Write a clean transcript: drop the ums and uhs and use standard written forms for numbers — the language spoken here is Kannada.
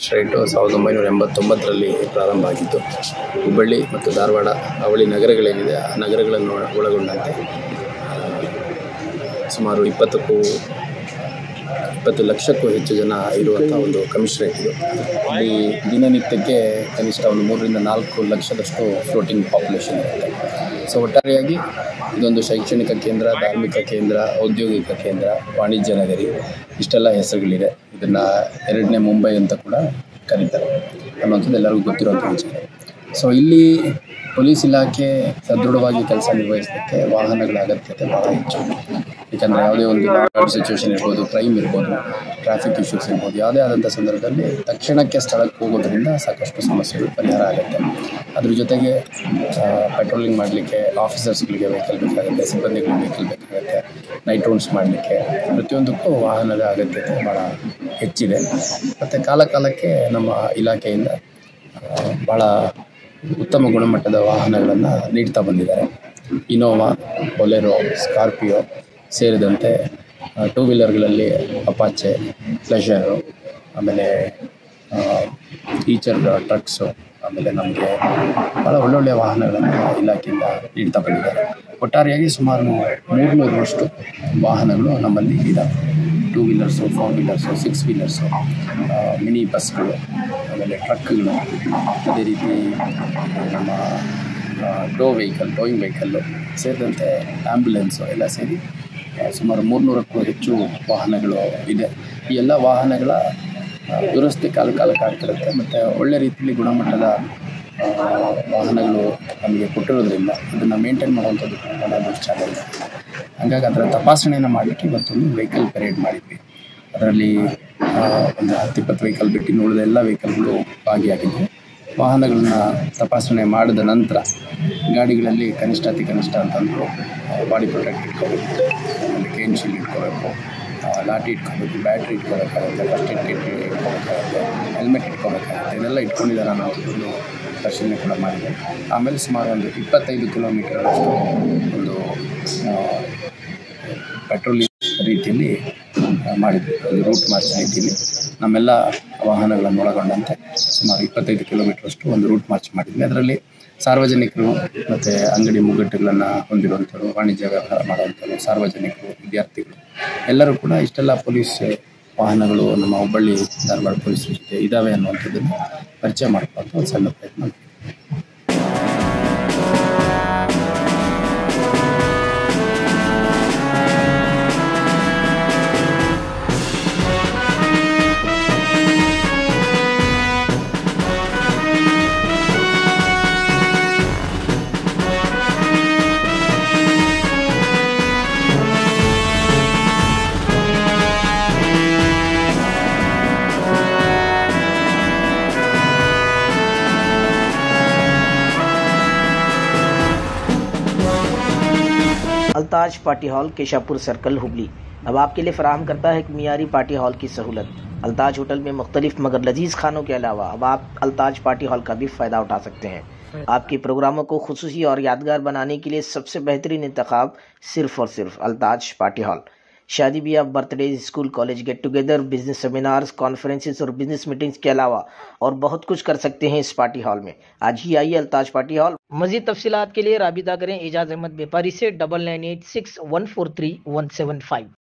ಸ್ಟ್ರೈಟು 1989ರಲ್ಲಿ ಪ್ರಾರಂಭ ಆಗಿತ್ತು. ಹುಬ್ಬಳ್ಳಿ ಮತ್ತು ಧಾರವಾಡ ಅವಳಿ ನಗರಗಳೇನಿದೆ ಆ ನಗರಗಳನ್ನು ಒಳಗೊಂಡಂತೆ ಸುಮಾರು 20 ಲಕ್ಷಕ್ಕೂ ಹೆಚ್ಚು ಜನ ಇರುವಂಥ ಒಂದು ಕಮಿಷನರೇಟ್ ಇದು. ಇಲ್ಲಿ ದಿನನಿತ್ಯಕ್ಕೆ ಕನಿಷ್ಠ ಒಂದು 3 ರಿಂದ 4 ಲಕ್ಷದಷ್ಟು ಫ್ಲೋಟಿಂಗ್ ಪಾಪ್ಯುಲೇಷನ್ ಇರುತ್ತೆ. ಸೊ ಒಟ್ಟಾರೆಯಾಗಿ ಇದೊಂದು ಶೈಕ್ಷಣಿಕ ಕೇಂದ್ರ, ಧಾರ್ಮಿಕ ಕೇಂದ್ರ, ಔದ್ಯೋಗಿಕ ಕೇಂದ್ರ, ವಾಣಿಜ್ಯ ನಗರಿ, ಇಷ್ಟೆಲ್ಲ ಹೆಸರುಗಳಿದೆ. ಇದನ್ನು 2ನೇ ಮುಂಬೈ ಅಂತ ಕೂಡ ಕರೀತಾರೆ ಅನ್ನೋಂಥದ್ದು ಎಲ್ಲರಿಗೂ ಗೊತ್ತಿರುವಂಥ ವಿಚಾರ. ಸೊ ಇಲ್ಲಿ ಪೊಲೀಸ್ ಇಲಾಖೆ ಸದೃಢವಾಗಿ ಕೆಲಸ ನಿರ್ವಹಿಸಲಿಕ್ಕೆ ವಾಹನಗಳ ಅಗತ್ಯತೆ ಭಾಳ ಹೆಚ್ಚು. ಏಕೆಂದರೆ ಯಾವುದೇ ಒಂದು ಸಿಚುವೇಶನ್ ಇರ್ಬೋದು, ಕ್ರೈಮ್ ಇರ್ಬೋದು, ಟ್ರಾಫಿಕ್ ಇಶ್ಯೂಸ್ ಇರ್ಬೋದು, ಯಾವುದೇ ಆದಂಥ ಸಂದರ್ಭದಲ್ಲಿ ತಕ್ಷಣಕ್ಕೆ ಸ್ಥಳಕ್ಕೆ ಹೋಗೋದ್ರಿಂದ ಸಾಕಷ್ಟು ಸಮಸ್ಯೆಗಳು ಪರಿಹಾರ ಆಗುತ್ತೆ. ಅದ್ರ ಜೊತೆಗೆ ಪೆಟ್ರೋಲಿಂಗ್ ಮಾಡಲಿಕ್ಕೆ ಆಫೀಸರ್ಸ್ಗಳಿಗೆ ವೆಹಿಕಲ್ ಬೇಕಾಗುತ್ತೆ, ಸಿಬ್ಬಂದಿಗಳಿಗೆ ವೆಹಿಕಲ್ ಬೇಕಾಗುತ್ತೆ, ನೈಟ್ ರೌಂಡ್ಸ್ ಮಾಡಲಿಕ್ಕೆ ಪ್ರತಿಯೊಂದಕ್ಕೂ ವಾಹನದ ಅಗತ್ಯತೆ ಭಾಳ ಹೆಚ್ಚಿದೆ. ಮತ್ತು ಕಾಲಕ್ಕೆ ನಮ್ಮ ಇಲಾಖೆಯಿಂದ ಭಾಳ ಉತ್ತಮ ಗುಣಮಟ್ಟದ ವಾಹನಗಳನ್ನು ನೀಡ್ತಾ ಬಂದಿದ್ದಾರೆ. ಇನೋವಾ, ಬೊಲೆರೋ, ಸ್ಕಾರ್ಪಿಯೋ ಸೇರಿದಂತೆ 2 ವೀಲರ್ಗಳಲ್ಲಿ ಅಪಾಚೆ, ಪ್ಲೆಷರು, ಆಮೇಲೆ ಈಚರ್ ಟ್ರಕ್ಸು, ಆಮೇಲೆ ನಮಗೆ ಭಾಳ ಒಳ್ಳೊಳ್ಳೆಯ ವಾಹನಗಳನ್ನು ಇಲಾಖೆಯಿಂದ ನೀಡ್ತಾ ಬಂದಿದ್ದಾರೆ. ಒಟ್ಟಾರೆಯಾಗಿ ಸುಮಾರು 300ರಷ್ಟು ವಾಹನಗಳು ನಮ್ಮಲ್ಲಿ ಇದ್ದಾವೆ. 2 ವೀಲರ್ಸು, 4 ವೀಲರ್ಸು, 6 ವೀಲರ್ಸು, ಮಿನಿ ಬಸ್ಗಳು, ಆಮೇಲೆ ಟ್ರಕ್ಗಳು, ಅದೇ ರೀತಿ ನಮ್ಮ ಟೋಯಿಂಗ್ ವೆಹಿಕಲ್ಲು ಸೇರಿದಂತೆ ಆ್ಯಂಬುಲೆನ್ಸು ಎಲ್ಲ ಸೇರಿ ಸುಮಾರು 300ಕ್ಕೂ ಹೆಚ್ಚು ವಾಹನಗಳು ಇದೆ. ಈ ಎಲ್ಲ ವಾಹನಗಳ ದುರಸ್ತಿ ಕಾಲಕ್ಕೆ ಆಗ್ತಿರುತ್ತೆ. ಮತ್ತು ಒಳ್ಳೆ ರೀತಿಯಲ್ಲಿ ಗುಣಮಟ್ಟದ ವಾಹನಗಳು ನಮಗೆ ಕೊಟ್ಟಿರೋದ್ರಿಂದ ಅದನ್ನು ಮೇಂಟೈನ್ ಮಾಡುವಂಥದ್ದು ಭಾಳ ಚಾಲೆಂಜ್. ಹಾಗಾಗಿ ಅದರ ತಪಾಸಣೆಯನ್ನು ಮಾಡಲಿಕ್ಕೆ ಇವತ್ತೊಂದು ವೆಹಿಕಲ್ ಪರೇಡ್ ಮಾಡಿದ್ವಿ. ಅದರಲ್ಲಿ ಒಂದು 10-20 ವೆಹಿಕಲ್ ಬಿಟ್ಟು ಇನ್ನು ಉಳಿದ ಎಲ್ಲ ವೆಹಿಕಲ್ಗಳು ಭಾಗಿಯಾಗಿದ್ದವು. ವಾಹನಗಳನ್ನ ತಪಾಸಣೆ ಮಾಡಿದ ನಂತರ ಗಾಡಿಗಳಲ್ಲಿ ಅತಿ ಕನಿಷ್ಠ ಅಂತಂದರು ಬಾಡಿ ಪ್ರೊಟೆಕ್ಟ್ ಇಟ್ಕೋಬೇಕು, ಆಮೇಲೆ ಕೇನ್ ಶೀಲ್ಡ್ ಇಟ್ಕೋಬೇಕು, ಲಾಠಿ ಇಟ್ಕೋಬೇಕು, ಬ್ಯಾಟ್ರಿ ಇಟ್ಕೋಬೇಕಾಗುತ್ತೆ, ಫಸ್ಟ್ ಏಡ್ ಕಿಟ್ ಇಟ್ಕೋಬೇಕಾಗುತ್ತೆ, ಹೆಲ್ಮೆಟ್ ಇಟ್ಕೋಬೇಕಾಗುತ್ತೆ. ಇದೆಲ್ಲ ಇಟ್ಕೊಂಡಿದ್ದಾರೆ ಅನ್ನೋಂಥದ್ದು ಪರಿಶೀಲನೆ ಕೂಡ ಮಾಡಿದೆ. ಆಮೇಲೆ ಸುಮಾರು ಒಂದು 25 ಕಿಲೋಮೀಟರಷ್ಟು ಒಂದು ಪೆಟ್ರೋಲಿಂಗ್ ರೀತಿಯಲ್ಲಿ ಮಾಡಿದ್ವಿ. ಒಂದು ರೂಟ್ ಮಾರ್ಚ್ ರೀತಿಯಲ್ಲಿ ನಮ್ಮೆಲ್ಲ ವಾಹನಗಳನ್ನು ಒಳಗೊಂಡಂತೆ ಸುಮಾರು 25 ಕಿಲೋಮೀಟರಷ್ಟು ಒಂದು ರೂಟ್ ಮಾರ್ಚ್ ಮಾಡಿದ್ವಿ. ಅದರಲ್ಲಿ ಸಾರ್ವಜನಿಕರು ಮತ್ತು ಅಂಗಡಿ ಮುಗ್ಗಟ್ಟುಗಳನ್ನು ಹೊಂದಿರುವಂಥವ್ರು, ವಾಣಿಜ್ಯ ವ್ಯವಹಾರ ಮಾಡುವಂಥವ್ರು, ಸಾರ್ವಜನಿಕರು, ವಿದ್ಯಾರ್ಥಿಗಳು ಎಲ್ಲರೂ ಕೂಡ ಇಷ್ಟೆಲ್ಲ ಪೊಲೀಸ್ ವಾಹನಗಳು ನಮ್ಮ ಹುಬ್ಬಳ್ಳಿ ಧಾರವಾಡ ಪೊಲೀಸ್ ಜೊತೆ ಇದ್ದಾವೆ ಅನ್ನುವಂಥದ್ದನ್ನು ಪರಿಚಯ ಮಾಡ್ಕೊಳ್ಳೋದು ಒಂದು ಸಣ್ಣ ಪ್ರಯತ್ನ. Altaj party hall, Keshapur circle, Hubli अब आपके लिए फराहम करता है कि मियारी पार्टी हॉल की सहूलत। अल्ताज होटल में मुख्तलिफ मगर लजीज खानों के अलावा अब आप अल्ताज पार्टी हॉल का भी फ़ायदा उठा सकते हैं। आपके प्रोग्रामों को खुसूसी और यादगार बनाने के लिए सबसे बेहतरीन इंतखाब सिर्फ और सिर्फ अल्ताज पार्टी हॉल। शादी ब्याह, birthday, school college get together, business seminars, conferences और बिजनेस मीटिंग्स के अलावा और बहुत कुछ कर सकते हैं इस पार्टी हॉल में। आज ही आइए अल्ताज पार्टी हॉल। मजीद तफसीलात के लिए राबिता करें एजाज अहमद व्यापारी से 9986143175।